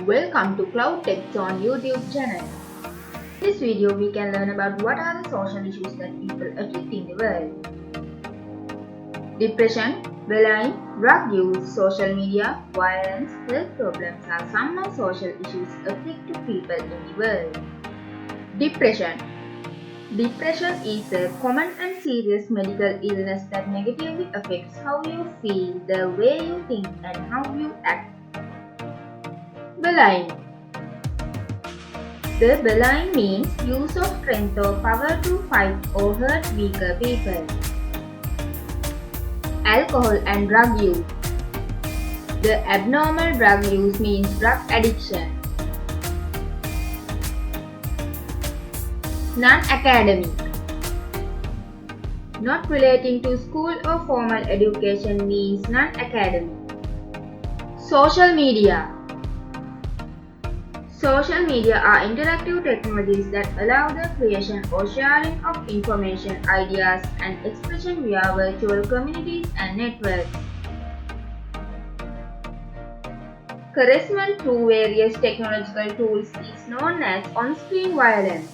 Welcome to Cloud Techs on YouTube channel. In this video, we can learn about what are the social issues that people afflict in the world. Depression, bullying, drug use, social media, violence, health problems are some of social issues afflict to people in the world. Depression. Depression is a common and serious medical illness that negatively affects how you feel, the way you think, and how you act. Bullying. The bullying means use of strength or power to fight or hurt weaker people. Alcohol and drug use. The abnormal drug use means drug addiction. Non-academic. Not relating to school or formal education means non-academic. Social media. Social media are interactive technologies that allow the creation or sharing of information, ideas, and expression via virtual communities and networks. Harassment through various technological tools is known as on-screen violence.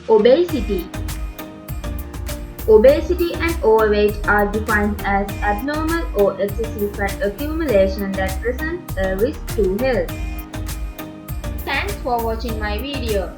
Obesity. Obesity and overweight are defined as abnormal or excessive fat accumulation that presents a risk to health. Thanks for watching my video.